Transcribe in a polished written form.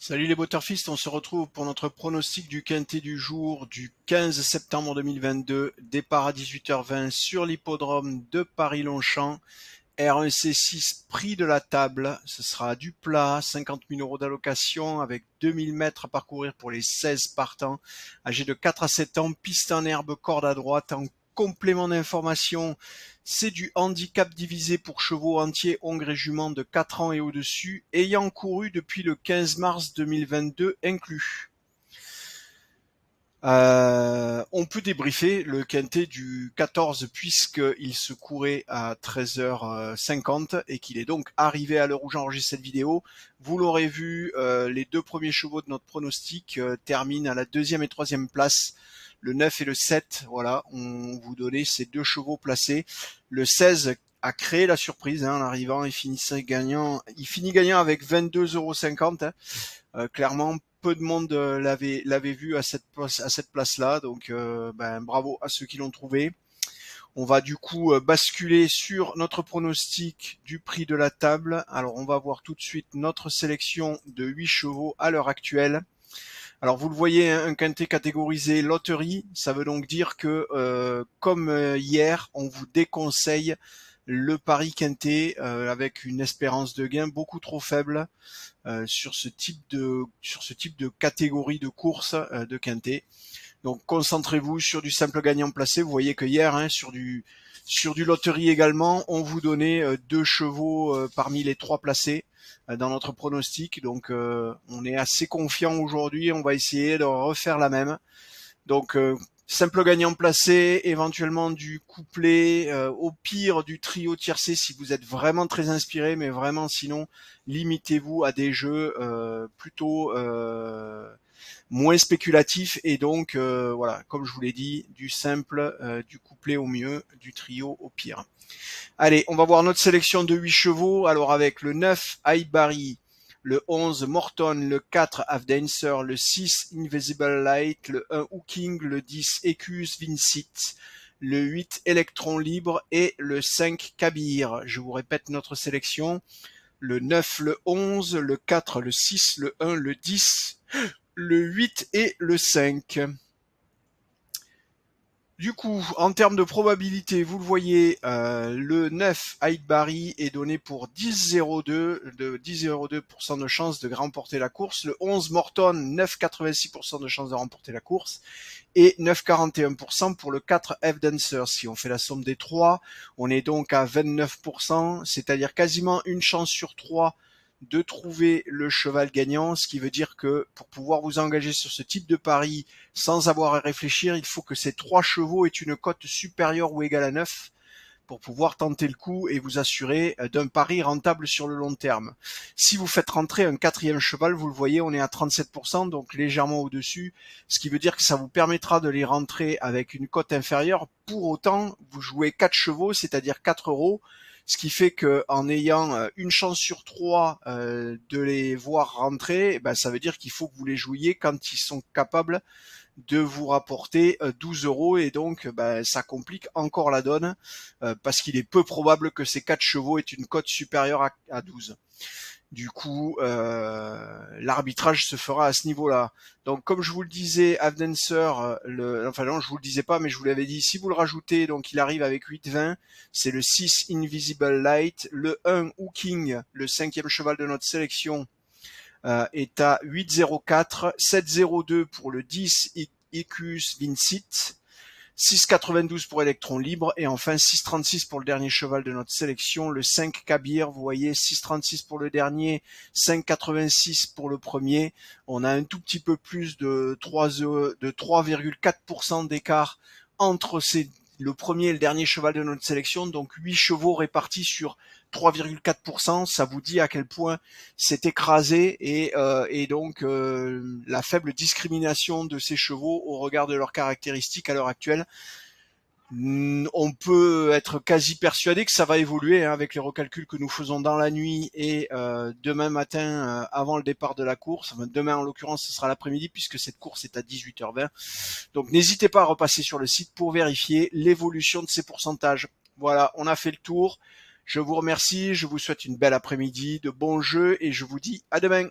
Salut les Butterfist, on se retrouve pour notre pronostic du quintet du jour du 15 septembre 2022, départ à 18h20 sur l'hippodrome de Paris-Longchamp, R1C6 prix de la table, ce sera du plat, 50 000 euros d'allocation avec 2000 mètres à parcourir pour les 16 partants, âgés de 4 à 7 ans, piste en herbe, corde à droite, en complément d'information, c'est du handicap divisé pour chevaux entiers, ongres et juments de 4 ans et au-dessus, ayant couru depuis le 15 mars 2022 inclus. On peut débriefer le quintet du 14 puisqu'il se courait à 13h50 et qu'il est donc arrivé à l'heure où j'enregistre cette vidéo. Vous l'aurez vu, les deux premiers chevaux de notre pronostic terminent à la deuxième et troisième place. Le 9 et le 7, voilà, on vous donnait ces deux chevaux placés. Le 16 a créé la surprise en arrivant, il finit gagnant avec 22,50 €. Clairement, peu de monde l'avait vu à cette place-là, donc bravo à ceux qui l'ont trouvé. On va du coup basculer sur notre pronostic du prix de la table. Alors on va voir tout de suite notre sélection de 8 chevaux à l'heure actuelle. Alors vous le voyez, un quintet catégorisé loterie, ça veut donc dire que comme hier, on vous déconseille le pari quintet avec une espérance de gain beaucoup trop faible sur ce type de catégorie de course de quintet. Donc concentrez-vous sur du simple gagnant placé. Vous voyez que hier, sur du loterie également, on vous donnait deux chevaux parmi les trois placés dans notre pronostic. Donc on est assez confiant aujourd'hui. On va essayer de refaire la même. Donc simple gagnant placé, éventuellement du couplet, au pire du trio tiercé si vous êtes vraiment très inspiré, mais vraiment sinon limitez-vous à des jeux plutôt moins spéculatifs et donc voilà, comme je vous l'ai dit, du simple, du couplet au mieux, du trio au pire. Allez, on va voir notre sélection de 8 chevaux. Alors avec le 9, Aibari, le 11, Morton, le 4, Avdancer, le 6, Invisible Light, le 1, Hooking, le 10, Ecus Vincit, le 8, Electron Libre et le 5, Kabir. Je vous répète notre sélection. Le 9, le 11, le 4, le 6, le 1, le 10, le 8 et le 5. Du coup, en termes de probabilité, vous le voyez, le 9 Aït-Barry est donné pour 10,02% de chance de remporter la course. Le 11 Morton, 9,86% de chance de remporter la course. Et 9,41% pour le 4 F-Dancer. Si on fait la somme des trois, on est donc à 29%, c'est-à-dire quasiment une chance sur trois de trouver le cheval gagnant, ce qui veut dire que pour pouvoir vous engager sur ce type de pari sans avoir à réfléchir, il faut que ces trois chevaux aient une cote supérieure ou égale à 9 pour pouvoir tenter le coup et vous assurer d'un pari rentable sur le long terme. Si vous faites rentrer un quatrième cheval, vous le voyez, on est à 37%, donc légèrement au-dessus, ce qui veut dire que ça vous permettra de les rentrer avec une cote inférieure. Pour autant, vous jouez 4 chevaux, c'est-à-dire 4 €, ce qui fait que en ayant une chance sur 3 de les voir rentrer, ça veut dire qu'il faut que vous les jouiez quand ils sont capables de vous rapporter 12 € et donc ça complique encore la donne parce qu'il est peu probable que ces 4 chevaux aient une cote supérieure à 12. Du coup, l'arbitrage se fera à ce niveau-là. Donc, comme je vous le disais, Avdancer, enfin non, je vous le disais pas, mais je vous l'avais dit, si vous le rajoutez, donc il arrive avec 8,20, c'est le 6 Invisible Light, le 1 Hooking, le cinquième cheval de notre sélection, est à 8,04, 7,02 pour le 10 Ecus Vincit, 6,92 pour Electron Libre et enfin 6,36 pour le dernier cheval de notre sélection, le 5 Kabir. Vous voyez, 6,36 pour le dernier, 5,86 pour le premier. On a un tout petit peu plus de 3,4% d'écart entre le premier et le dernier cheval de notre sélection, donc 8 chevaux répartis sur 3,4%, ça vous dit à quel point c'est écrasé et donc la faible discrimination de ces chevaux au regard de leurs caractéristiques à l'heure actuelle. On peut être quasi persuadé que ça va évoluer avec les recalculs que nous faisons dans la nuit et demain matin avant le départ de la course. Enfin, demain en l'occurrence ce sera l'après-midi puisque cette course est à 18h20. Donc n'hésitez pas à repasser sur le site pour vérifier l'évolution de ces pourcentages. Voilà, on a fait le tour. Je vous remercie, je vous souhaite une belle après-midi, de bons jeux et je vous dis à demain.